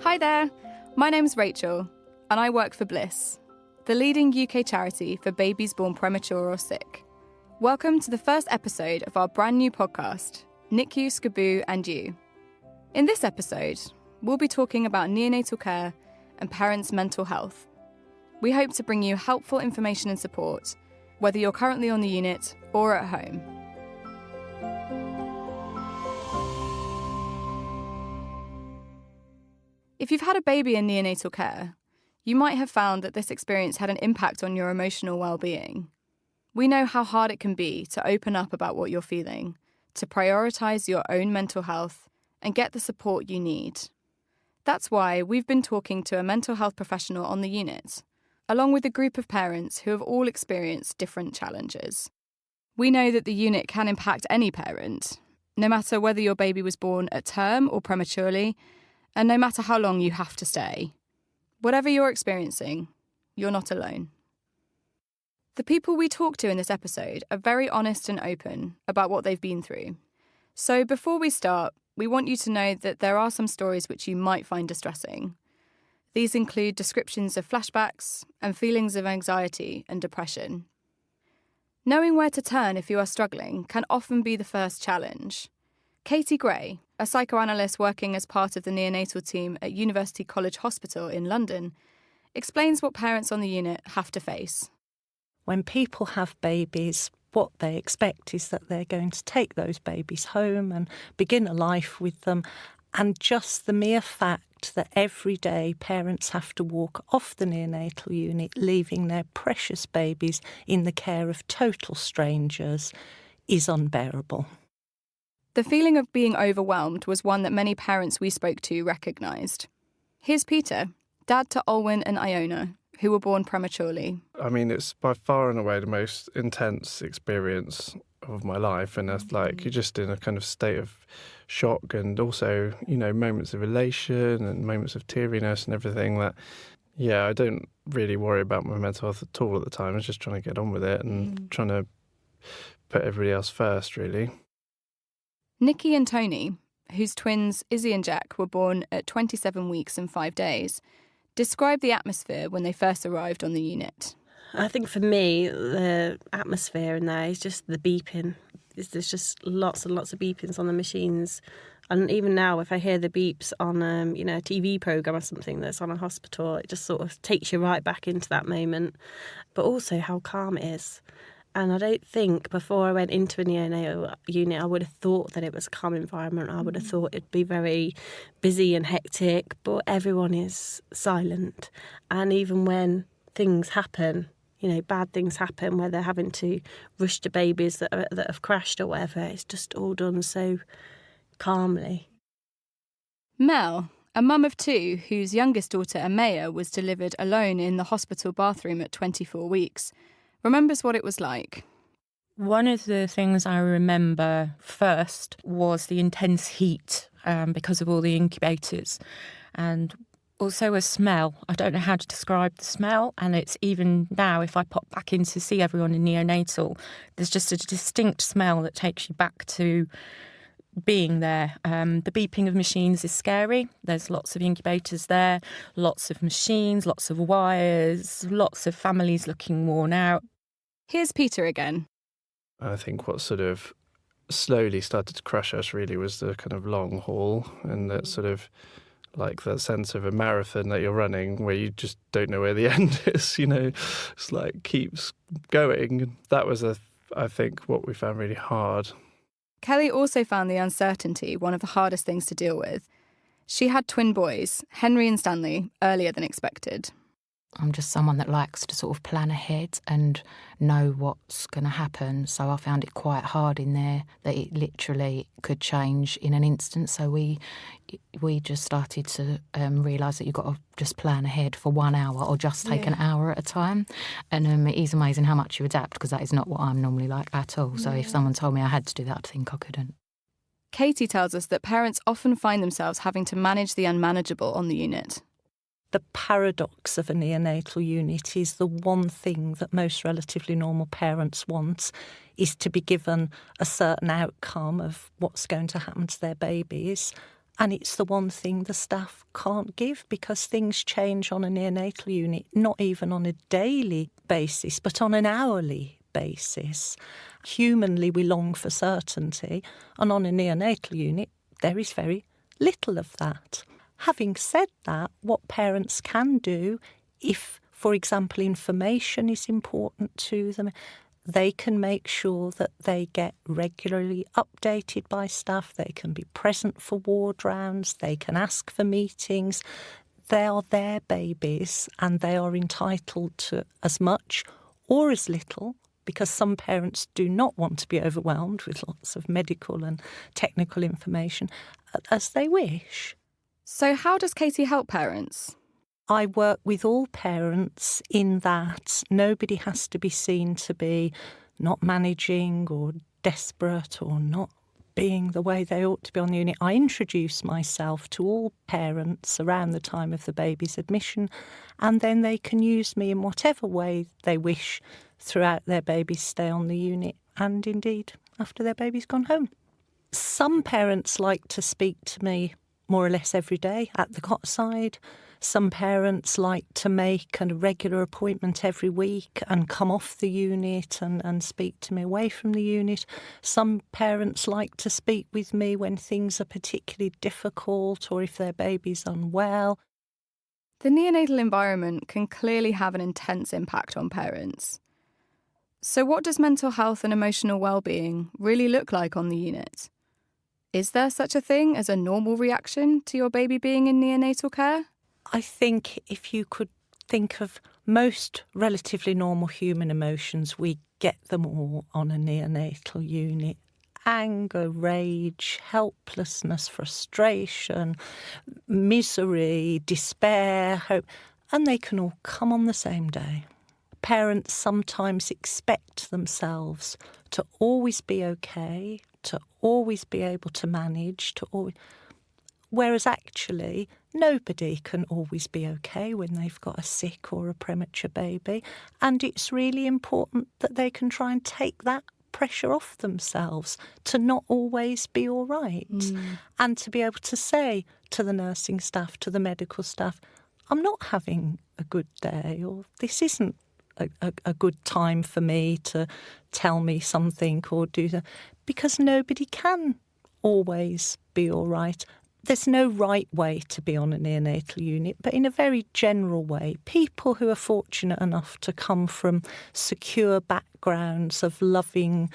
Hi there, my name's Rachel and I work for Bliss, the leading UK charity for babies born premature or sick. Welcome to the first episode of our brand new podcast, NICU, SCBU and You. In this episode, we'll be talking about neonatal care and parents' mental health. We hope to bring you helpful information and support, whether you're currently on the unit or at home. If you've had a baby in neonatal care, you might have found that this experience had an impact on your emotional well-being. We know how hard it can be to open up about what you're feeling, to prioritise your own mental health, and get the support you need. That's why we've been talking to a mental health professional on the unit, along with a group of parents who have all experienced different challenges. We know that the unit can impact any parent, no matter whether your baby was born at term or prematurely, and no matter how long you have to stay. Whatever you're experiencing, you're not alone. The people we talk to in this episode are very honest and open about what they've been through. So before we start, we want you to know that there are some stories which you might find distressing. These include descriptions of flashbacks and feelings of anxiety and depression. Knowing where to turn if you are struggling can often be the first challenge. Katie Gray, a psychoanalyst working as part of the neonatal team at University College Hospital in London, explains what parents on the unit have to face. When people have babies, what they expect is that they're going to take those babies home and begin a life with them. And just the mere fact that every day parents have to walk off the neonatal unit, leaving their precious babies in the care of total strangers, is unbearable. The feeling of being overwhelmed was one that many parents we spoke to recognised. Here's Peter, dad to Olwen and Iona, who were born prematurely. I mean, it's by far and away the most intense experience of my life, and it's like you're just in a kind of state of shock, and also, you know, moments of elation and moments of teariness and everything that, yeah, I don't really worry about my mental health at all at the time. I was just trying to get on with it and trying to put everybody else first, really. Nikki and Tony, whose twins Izzy and Jack were born at 27 weeks and 5 days, described the atmosphere when they first arrived on the unit. I think for me, the atmosphere in there is just the beeping. There's just lots and lots of beepings on the machines. And even now, if I hear the beeps on a TV programme or something that's on a hospital, it just sort of takes you right back into that moment. But also how calm it is. And I don't think before I went into a neonatal unit, I would have thought that it was a calm environment. I would have thought it'd be very busy and hectic, but everyone is silent. And even when things happen, you know, bad things happen where they're having to rush to babies that have crashed or whatever, it's just all done so calmly. Mel, a mum of two whose youngest daughter Amaya was delivered alone in the hospital bathroom at 24 weeks, remembers what it was like. One of the things I remember first was the intense heat because of all the incubators, and also a smell. I don't know how to describe the smell, and it's even now, if I pop back in to see everyone in neonatal, there's just a distinct smell that takes you back to being there. The beeping of machines is scary. There's lots of incubators there, lots of machines, lots of wires, lots of families looking worn out. Here's Peter again. I think what sort of slowly started to crush us really was the kind of long haul, and that sort of like that sense of a marathon that you're running where you just don't know where the end is, you know. It's like keeps going. That was, I think, what we found really hard. Kelly also found the uncertainty one of the hardest things to deal with. She had twin boys, Henry and Stanley, earlier than expected. I'm just someone that likes to sort of plan ahead and know what's going to happen. So I found it quite hard in there that it literally could change in an instant. So we just started to realise that you've got to just plan ahead for 1 hour or just take an hour at a time. And it is amazing how much you adapt, because that is not what I'm normally like at all. So if someone told me I had to do that, I'd think I couldn't. Katie tells us that parents often find themselves having to manage the unmanageable on the unit. The paradox of a neonatal unit is the one thing that most relatively normal parents want is to be given a certain outcome of what's going to happen to their babies. And it's the one thing the staff can't give, because things change on a neonatal unit, not even on a daily basis, but on an hourly basis. Humanly, we long for certainty, and on a neonatal unit, there is very little of that. Having said that, what parents can do, if, for example, information is important to them, they can make sure that they get regularly updated by staff. They can be present for ward rounds. They can ask for meetings. They are their babies, and they are entitled to as much or as little, because some parents do not want to be overwhelmed with lots of medical and technical information, as they wish. So how does Katie help parents? I work with all parents in that nobody has to be seen to be not managing or desperate or not being the way they ought to be on the unit. I introduce myself to all parents around the time of the baby's admission, and then they can use me in whatever way they wish throughout their baby's stay on the unit, and indeed after their baby's gone home. Some parents like to speak to me more or less every day at the cot side. Some parents like to make a regular appointment every week and come off the unit and speak to me away from the unit. Some parents like to speak with me when things are particularly difficult or if their baby's unwell. The neonatal environment can clearly have an intense impact on parents. So what does mental health and emotional well-being really look like on the unit? Is there such a thing as a normal reaction to your baby being in neonatal care? I think if you could think of most relatively normal human emotions, we get them all on a neonatal unit. Anger, rage, helplessness, frustration, misery, despair, hope, and they can all come on the same day. Parents sometimes expect themselves to always be okay, to always be able to manage, whereas actually nobody can always be okay when they've got a sick or a premature baby, and it's really important that they can try and take that pressure off themselves to not always be all right, and to be able to say to the nursing staff, to the medical staff, I'm not having a good day, or this isn't a good time for me to tell me something or do that, because nobody can always be all right. There's no right way to be on a neonatal unit, but in a very general way, people who are fortunate enough to come from secure backgrounds of loving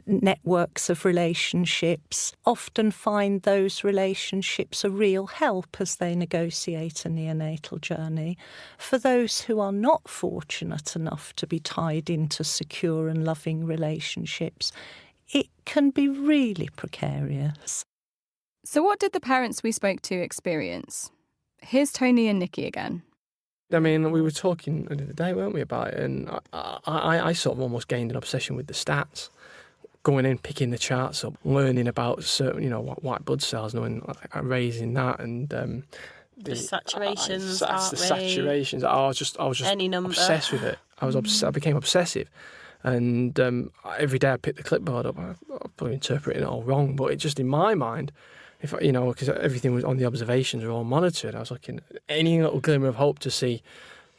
networks of relationships often find those relationships a real help as they negotiate a neonatal journey. For those who are not fortunate enough to be tied into secure and loving relationships, it can be really precarious. So what did the parents we spoke to experience? Here's Tony and Nikki again. I mean, we were talking the other day, weren't we, about it? And I sort of almost gained an obsession with the stats. Going in, picking the charts up, learning about certain, white blood cells, knowing, raising that, and the saturations, the saturations. I was just any number. obsessed with it. I became obsessive, and every day I picked the clipboard up. I'm probably interpreting it all wrong, but it just in my mind. If because everything was on the observations were all monitored, I was looking at any little glimmer of hope to see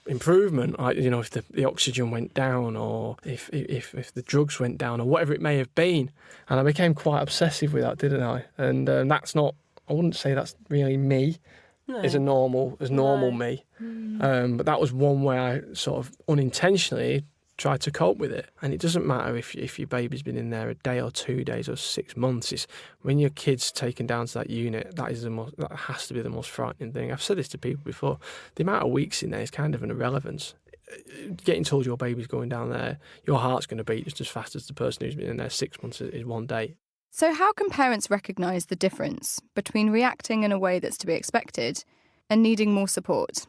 improvement. Like if the oxygen went down, or if the drugs went down, or whatever it may have been, and I became quite obsessive with that, didn't I? And that's not. I wouldn't say that's really me. No. As normal me. But that was one way I sort of unintentionally tried to cope with it. And it doesn't matter if your baby's been in there a day or 2 days or 6 months. It's when your kid's taken down to that unit, that has to be the most frightening thing. I've said this to people before. The amount of weeks in there is kind of an irrelevance. Getting told your baby's going down there, your heart's going to beat just as fast as the person who's been in there 6 months is 1 day. So how can parents recognise the difference between reacting in a way that's to be expected and needing more support?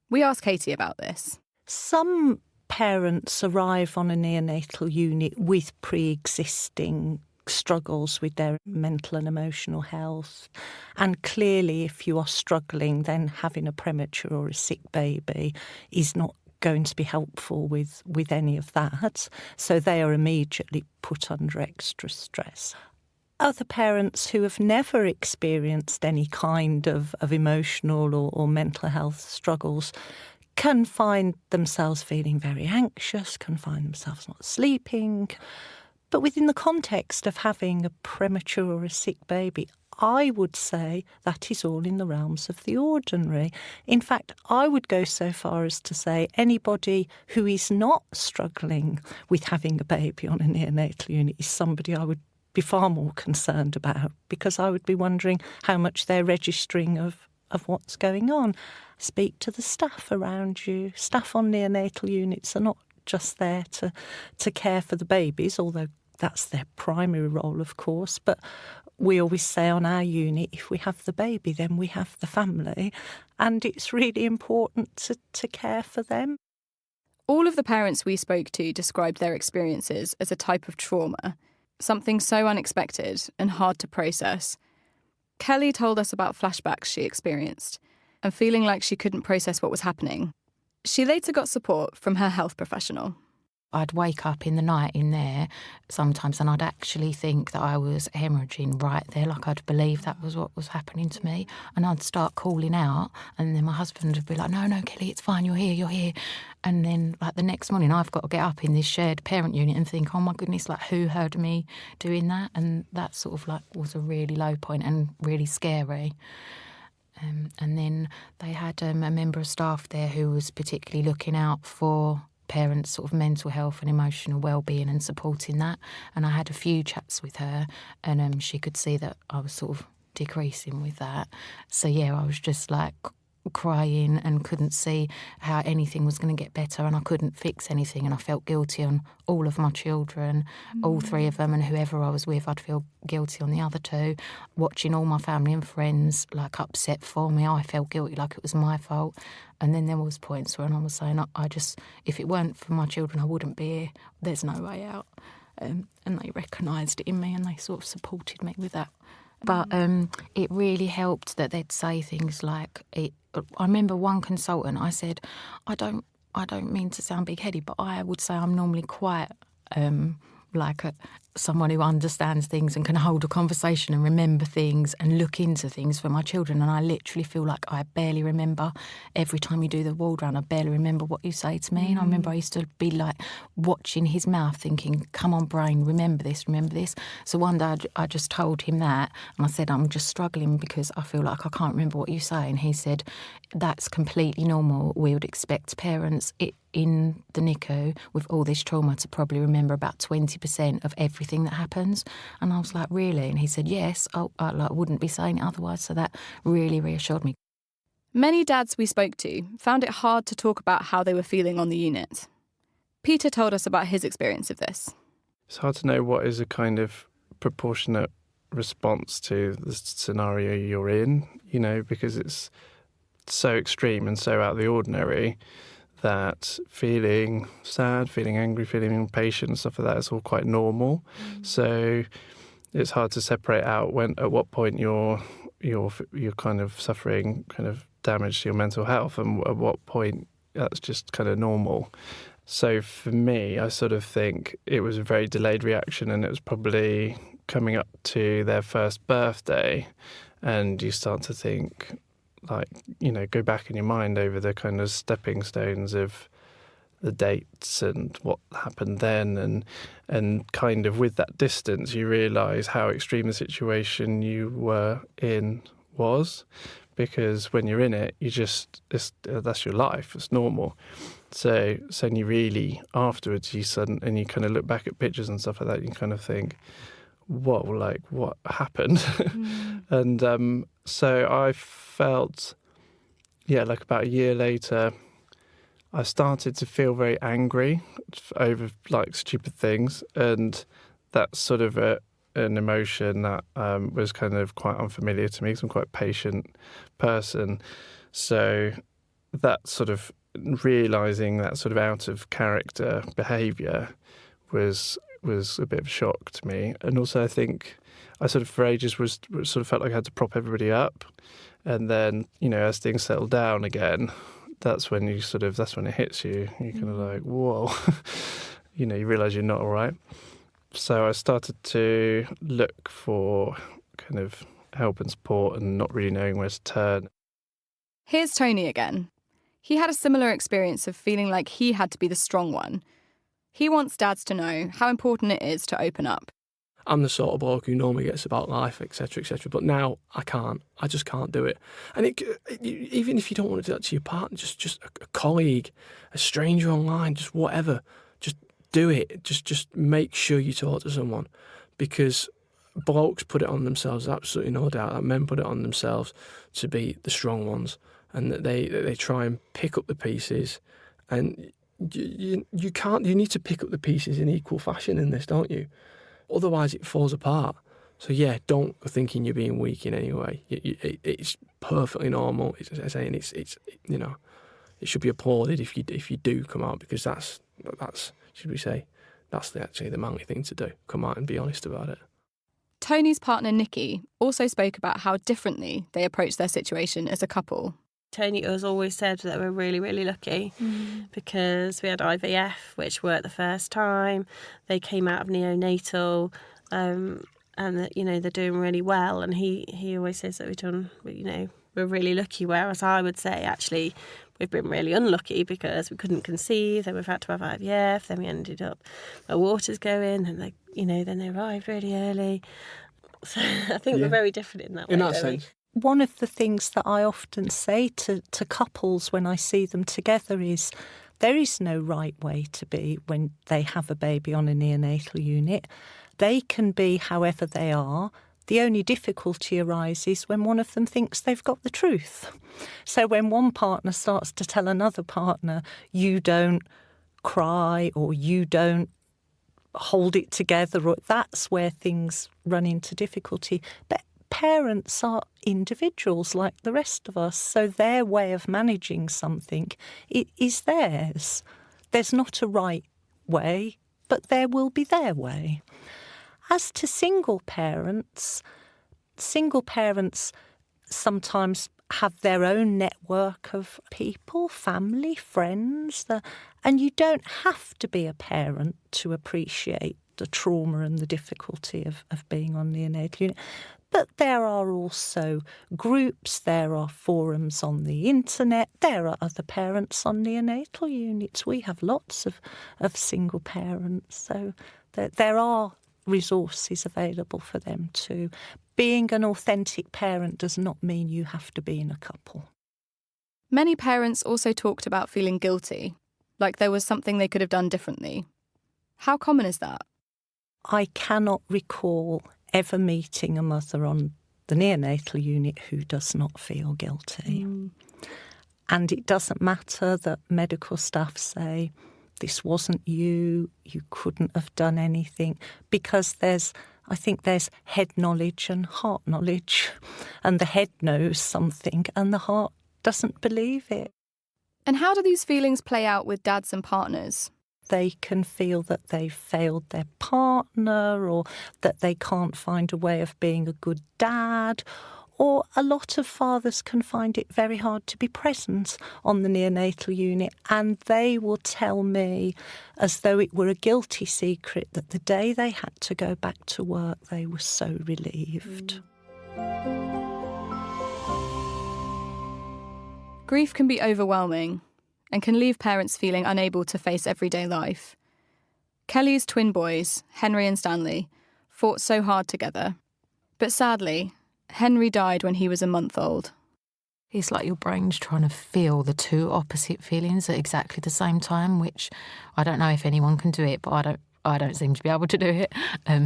We asked Katie about this. Some parents arrive on a neonatal unit with pre-existing struggles with their mental and emotional health. And clearly, if you are struggling, then having a premature or a sick baby is not going to be helpful with any of that. So they are immediately put under extra stress. other parents who have never experienced any kind of emotional or mental health struggles can find themselves feeling very anxious, can find themselves not sleeping. But within the context of having a premature or a sick baby, I would say that is all in the realms of the ordinary. In fact, I would go so far as to say anybody who is not struggling with having a baby on a neonatal unit is somebody I would be far more concerned about, because I would be wondering how much they're registering of what's going on. Speak to the staff around you. Staff on neonatal units are not just there to care for the babies, although that's their primary role, of course. But we always say on our unit, if we have the baby, then we have the family. And it's really important to care for them. All of the parents we spoke to described their experiences as a type of trauma, something so unexpected and hard to process. Kelly told us about flashbacks she experienced and feeling like she couldn't process what was happening. She later got support from her health professional. I'd wake up in the night in there sometimes and I'd actually think that I was hemorrhaging right there, like I'd believe that was what was happening to me. And I'd start calling out and then my husband would be like, no, Kelly, it's fine, you're here. And then like the next morning I've got to get up in this shared parent unit and think, oh my goodness, like who heard me doing that? And that sort of like was a really low point and really scary. And then they had a member of staff there who was particularly looking out for parents' sort of mental health and emotional well-being and supporting that. And I had a few chats with her and she could see that I was sort of decreasing with that. So, yeah, I was just like crying and couldn't see how anything was going to get better and I couldn't fix anything and I felt guilty on all of my children, all three of them, and whoever I was with, I'd feel guilty on the other two. Watching all my family and friends like upset for me, I felt guilty like it was my fault. And then there was points when I was saying, I just, if it weren't for my children, I wouldn't be here. There's no way out. And they recognised it in me and they sort of supported me with that. But it really helped that they'd say things like, I remember one consultant, I said, I don't mean to sound big-headed, but I would say I'm normally quite someone who understands things and can hold a conversation and remember things and look into things for my children. And I literally feel like I barely remember every time you do the ward round. I barely remember what you say to me. And I remember I used to be like watching his mouth thinking, come on, brain, remember this. So one day I just told him that and I said, I'm just struggling because I feel like I can't remember what you say. And he said, that's completely normal. We would expect parents in the NICU with all this trauma to probably remember about 20% of everything that happens. And I was like, really? And he said, yes, I wouldn't be saying it otherwise. So that really reassured me. Many dads we spoke to found it hard to talk about how they were feeling on the unit. Peter told us about his experience of this. It's hard to know what is a kind of proportionate response to the scenario you're in, because it's so extreme and so out of the ordinary that feeling sad, feeling angry, feeling impatient and stuff like that is all quite normal. So it's hard to separate out at what point you're kind of suffering kind of damage to your mental health and at what point that's just kind of normal. So for me, I sort of think it was a very delayed reaction and it was probably coming up to their first birthday and you start to think, go back in your mind over the kind of stepping stones of the dates and what happened then. And kind of with that distance, you realise how extreme the situation you were in was. Because when you're in it, that's your life, it's normal. So you really, afterwards, you kind of look back at pictures and stuff like that, you kind of think, whoa, like what happened? And so I felt, like about a year later, I started to feel very angry over like stupid things. And that's sort of an emotion that was kind of quite unfamiliar to me because I'm quite a patient person. So that sort of realising that sort of out of character behaviour was a bit of a shock to me. And also I think I sort of for ages sort of felt like I had to prop everybody up. And then, as things settle down again, that's when it hits you. You're kind of like, whoa, you realise you're not all right. So I started to look for kind of help and support and not really knowing where to turn. Here's Tony again. He had a similar experience of feeling like he had to be the strong one. He wants dads to know how important it is to open up. I'm the sort of bloke who normally gets about life, etc., etc. But now I can't. I just can't do it. And even if you don't want to do that to your partner, just a colleague, a stranger online, just whatever, just do it. Just make sure you talk to someone, because blokes put it on themselves, absolutely no doubt. That men put it on themselves to be the strong ones, and that they try and pick up the pieces. And you can't. You need to pick up the pieces in equal fashion in this, don't you? Otherwise, it falls apart. So yeah, don't go thinking you're being weak in any way. It's perfectly normal. It's you know, it should be applauded if you do come out, because that's should we say, that's actually the manly thing to do. Come out and be honest about it. Tony's partner Nikki also spoke about how differently they approached their situation as a couple. Tony has always said that we're really, really lucky because we had IVF, which worked the first time. They came out of neonatal, and that, you know, they're doing really well. And he always says that we're really lucky. Whereas I would say actually we've been really unlucky because we couldn't conceive. Then we've had to have IVF. Then we ended up our waters going, and then they arrived really early. So I think we're very different in that way. In that sense. One of the things that I often say to couples when I see them together is there is no right way to be when they have a baby on a neonatal unit. They can be however they are. The only difficulty arises when one of them thinks they've got the truth. So when one partner starts to tell another partner, you don't cry or you don't hold it together, or that's where things run into difficulty. But parents are individuals like the rest of us, so their way of managing something is theirs. There's not a right way, but there will be their way. As to single parents sometimes have their own network of people, family, friends, and you don't have to be a parent to appreciate the trauma and the difficulty of being on neonatal unit. But there are also groups, there are forums on the internet, there are other parents on neonatal units. We have lots of single parents, so there are resources available for them too. Being an authentic parent does not mean you have to be in a couple. Many parents also talked about feeling guilty, like there was something they could have done differently. How common is that? I cannot recall ever meeting a mother on the neonatal unit who does not feel guilty. And it doesn't matter that medical staff say, this wasn't you couldn't have done anything, because I think there's head knowledge and heart knowledge, and the head knows something and the heart doesn't believe it. And how do these feelings play out with dads and partners? They can feel that they've failed their partner, or that they can't find a way of being a good dad, or a lot of fathers can find it very hard to be present on the neonatal unit, and they will tell me, as though it were a guilty secret, that the day they had to go back to work, they were so relieved. Grief can be overwhelming and can leave parents feeling unable to face everyday life. Kelly's twin boys, Henry and Stanley, fought so hard together. But sadly, Henry died when he was a month old. It's like your brain's trying to feel the two opposite feelings at exactly the same time, which I don't know if anyone can do it, but I don't seem to be able to do it.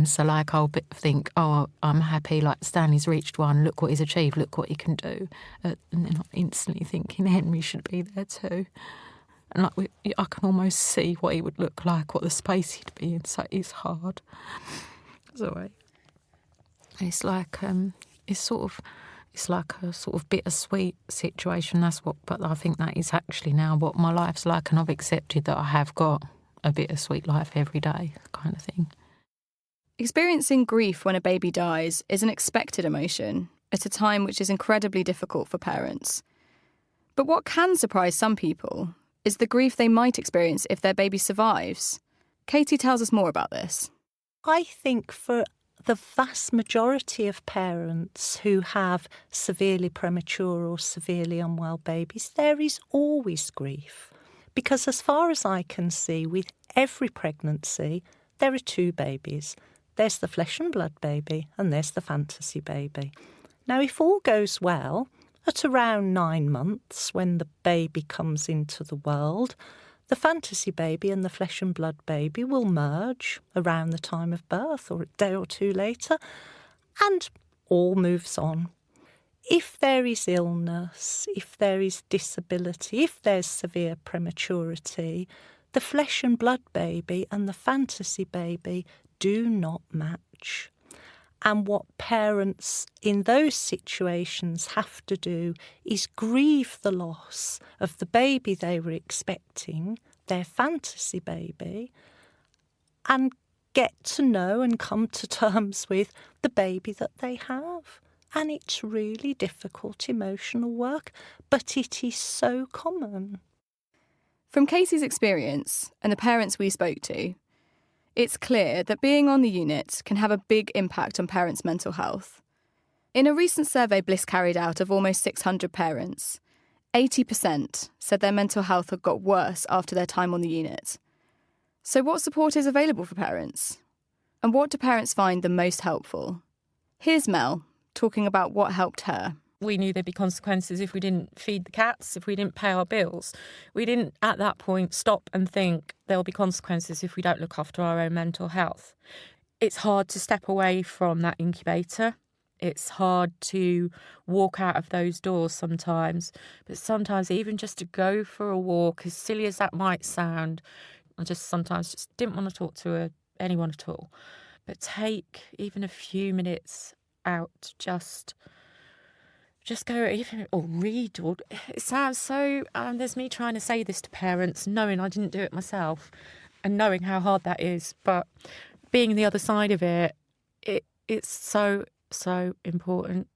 So like I'll think, oh, I'm happy, like Stanley's reached one, look what he's achieved, look what he can do. And then I'm instantly thinking Henry should be there too. And like I can almost see what he would look like, what the space he'd be in, so it's hard. It's all right. It's like it's like a sort of bittersweet situation. But I think that is actually now what my life's like, and I've accepted that I have got a bittersweet life every day, kind of thing. Experiencing grief when a baby dies is an expected emotion at a time which is incredibly difficult for parents. But what can surprise some people is the grief they might experience if their baby survives. Katie tells us more about this. I think for the vast majority of parents who have severely premature or severely unwell babies, there is always grief. Because as far as I can see, with every pregnancy, there are two babies. There's the flesh and blood baby and there's the fantasy baby. Now, if all goes well, at around 9 months, when the baby comes into the world, the fantasy baby and the flesh and blood baby will merge around the time of birth or a day or two later, and all moves on. If there is illness, if there is disability, if there's severe prematurity, the flesh and blood baby and the fantasy baby do not match. And what parents in those situations have to do is grieve the loss of the baby they were expecting, their fantasy baby, and get to know and come to terms with the baby that they have. And it's really difficult emotional work, but it is so common. From Casey's experience and the parents we spoke to, it's clear that being on the unit can have a big impact on parents' mental health. In a recent survey Bliss carried out of almost 600 parents, 80% said their mental health had got worse after their time on the unit. So what support is available for parents? And what do parents find the most helpful? Here's Mel talking about what helped her. We knew there'd be consequences if we didn't feed the cats, if we didn't pay our bills. We didn't, at that point, stop and think there'll be consequences if we don't look after our own mental health. It's hard to step away from that incubator. It's hard to walk out of those doors sometimes. But sometimes even just to go for a walk, as silly as that might sound, I sometimes just didn't want to talk to anyone at all. But take even a few minutes out, just go even or read. Or it sounds so there's me trying to say this to parents knowing I didn't do it myself and knowing how hard that is, but being the other side of it's so important.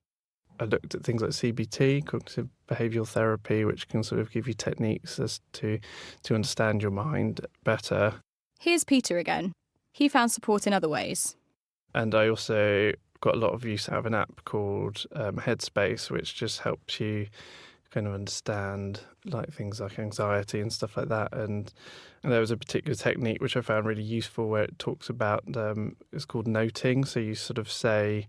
I looked at things like CBT, cognitive behavioural therapy, which can sort of give you techniques as to understand your mind better. Here's Peter again. He found support in other ways. And I also got a lot of use out of an app called Headspace, which just helps you kind of understand like things like anxiety and stuff like that. And there was a particular technique which I found really useful where it talks about, it's called noting. So you sort of say,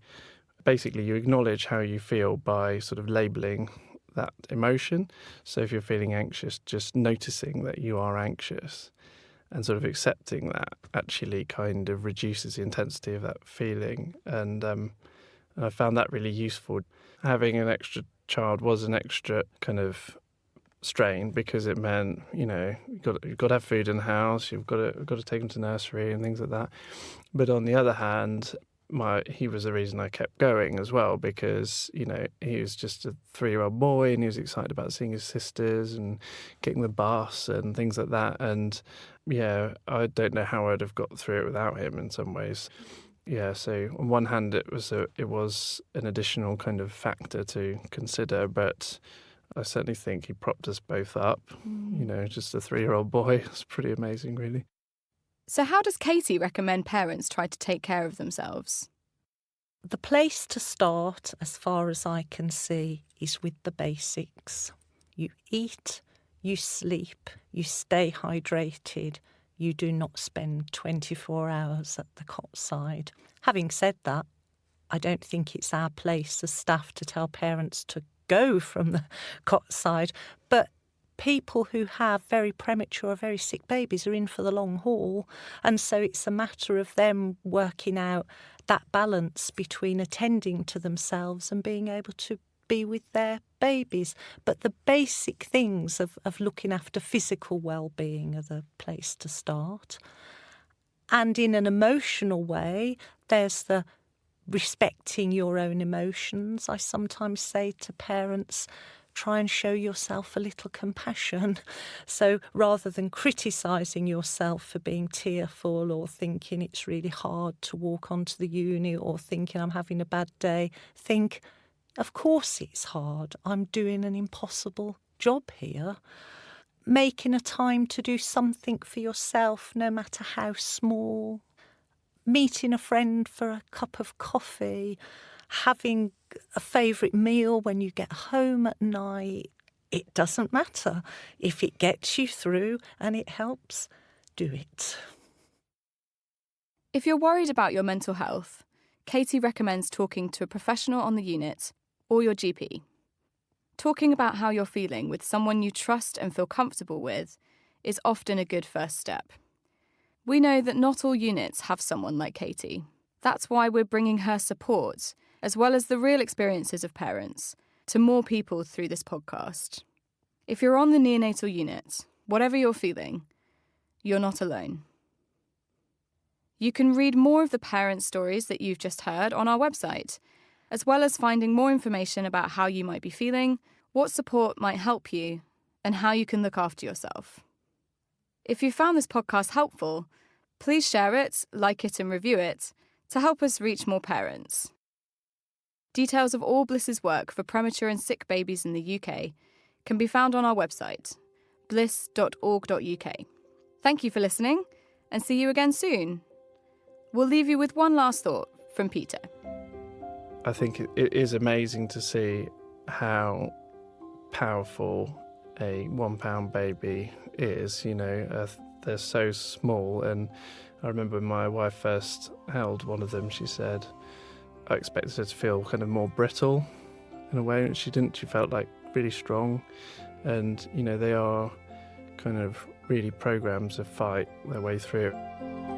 basically you acknowledge how you feel by sort of labelling that emotion. So if you're feeling anxious, just noticing that you are anxious and sort of accepting that actually kind of reduces the intensity of that feeling. And I found that really useful. Having an extra child was an extra kind of strain because it meant, you've got to have food in the house, you've got to take him to nursery and things like that. But on the other hand, he was the reason I kept going as well because, he was just a 3-year-old boy and he was excited about seeing his sisters and getting the bus and things like that. And yeah, I don't know how I'd have got through it without him in some ways. Yeah, so on one hand, it was an additional kind of factor to consider, but I certainly think he propped us both up. Just a 3-year-old boy. It's pretty amazing, really. So how does Katie recommend parents try to take care of themselves? The place to start, as far as I can see, is with the basics. You eat, you sleep, you stay hydrated, you do not spend 24 hours at the cot side. Having said that, I don't think it's our place as staff to tell parents to go from the cot side, but people who have very premature, very sick babies are in for the long haul, and so it's a matter of them working out that balance between attending to themselves and being able to be with their babies. But the basic things of looking after physical well-being are the place to start. And in an emotional way, there's the respecting your own emotions. I sometimes say to parents, try and show yourself a little compassion. So rather than criticising yourself for being tearful or thinking it's really hard to walk onto the uni or thinking I'm having a bad day, think, of course it's hard. I'm doing an impossible job here. Making a time to do something for yourself, no matter how small. meeting a friend for a cup of coffee, having a favourite meal when you get home at night. It doesn't matter. If it gets you through and it helps, do it. If you're worried about your mental health, Katie recommends talking to a professional on the unit or your GP. Talking about how you're feeling with someone you trust and feel comfortable with is often a good first step. We know that not all units have someone like Katie. That's why we're bringing her support, as well as the real experiences of parents, to more people through this podcast. If you're on the neonatal unit, whatever you're feeling, you're not alone. You can read more of the parent stories that you've just heard on our website, as well as finding more information about how you might be feeling, what support might help you, and how you can look after yourself. If you found this podcast helpful, please share it, like it and review it to help us reach more parents. Details of all Bliss's work for premature and sick babies in the UK can be found on our website, bliss.org.uk. Thank you for listening, and see you again soon. We'll leave you with one last thought from Peter. I think it is amazing to see how powerful a £1 baby is. You know, they're so small, and I remember when my wife first held one of them, she said I expected her to feel kind of more brittle in a way, and she didn't. She felt like really strong, and you know, they are kind of really programmed to fight their way through it.